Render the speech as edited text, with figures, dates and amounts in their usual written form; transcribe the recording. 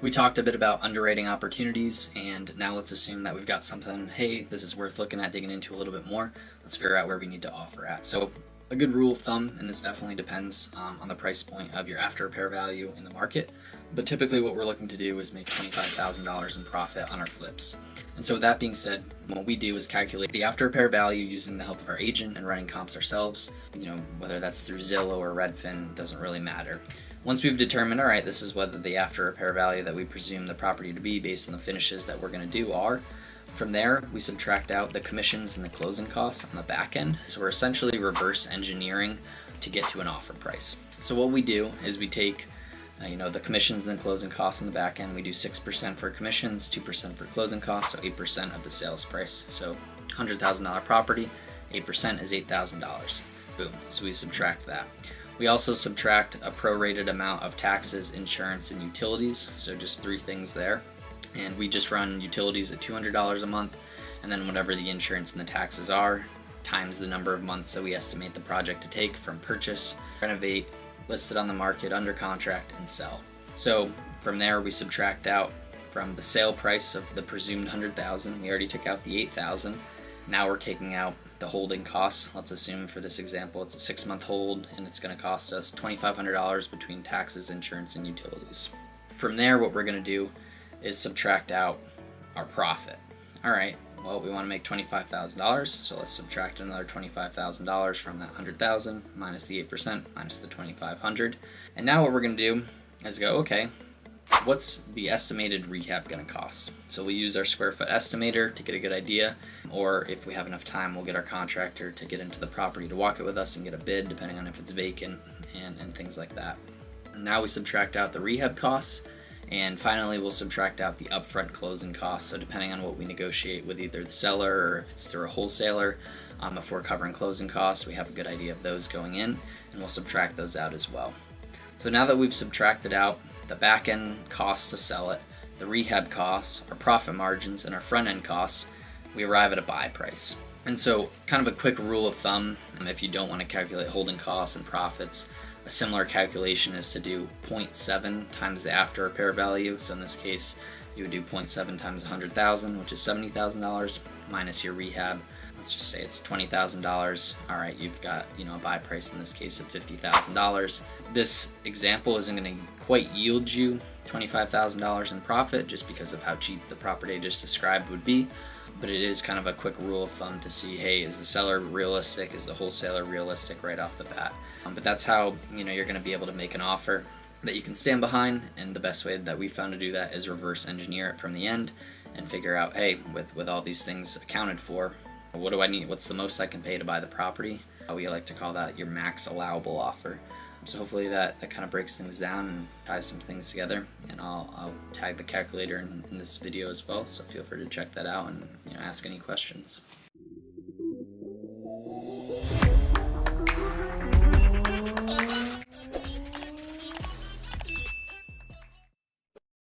We talked a bit about underwriting opportunities, and now let's assume that we've got something, hey, this is worth looking at, digging into a little bit more. Let's figure out where we need to offer at. So a good rule of thumb, and this definitely depends on the price point of your after repair value in the market, but typically what we're looking to do is make $25,000 in profit on our flips. And so with that being said, what we do is calculate the after repair value using the help of our agent and running comps ourselves. Whether that's through Zillow or Redfin, doesn't really matter. Once we've determined, all right, this is whether the after repair value that we presume the property to be based on the finishes that we're going to do are, from there, we subtract out the commissions and the closing costs on the back end. So we're essentially reverse engineering to get to an offer price. So what we do is we take the commissions and the closing costs on the back end. We do 6% for commissions, 2% for closing costs, so 8% of the sales price. So $100,000 property, 8% is $8,000. Boom. So we subtract that. We also subtract a prorated amount of taxes, insurance, and utilities. So just three things there. And we just run utilities at $200 a month, and then whatever the insurance and the taxes are, times the number of months that we estimate the project to take from purchase, renovate, listed on the market, under contract, and sell. So from there, we subtract out from the sale price of the presumed $100,000. We already took out the $8,000. Now we're taking out the holding costs. Let's assume for this example it's a 6-month hold, and it's going to cost us $2,500 between taxes, insurance, and utilities. From there, what we're going to do is subtract out our profit. All right, well, we want to make $25,000, so let's subtract another $25,000 from that $100,000 minus the 8% minus the $2,500. And now what we're going to do is go, okay, what's the estimated rehab going to cost? So we use our square foot estimator to get a good idea, or if we have enough time, we'll get our contractor to get into the property to walk it with us and get a bid, depending on if it's vacant and things like that. And now we subtract out the rehab costs. And finally, we'll subtract out the upfront closing costs. So depending on what we negotiate with either the seller or if it's through a wholesaler, if we're covering closing costs, we have a good idea of those going in, and we'll subtract those out as well. So now that we've subtracted out the back end costs to sell it, the rehab costs, our profit margins, and our front end costs, we arrive at a buy price. And so kind of a quick rule of thumb, if you don't want to calculate holding costs and profits, a similar calculation is to do 0.7 times the after repair value. So in this case, you would do 0.7 times 100,000, which is $70,000, minus your rehab. Let's just say it's $20,000. All right, you've got a buy price in this case of $50,000. This example isn't going to quite yield you $25,000 in profit just because of how cheap the property I just described would be. But it is kind of a quick rule of thumb to see, hey, is the seller realistic? Is the wholesaler realistic right off the bat? But that's how you're going to be able to make an offer that you can stand behind. And the best way that we found to do that is reverse engineer it from the end and figure out, hey, with all these things accounted for, what do I need? What's the most I can pay to buy the property? We like to call that your max allowable offer. So hopefully that kind of breaks things down and ties some things together, and I'll tag the calculator in this video as well, so feel free to check that out and ask any questions.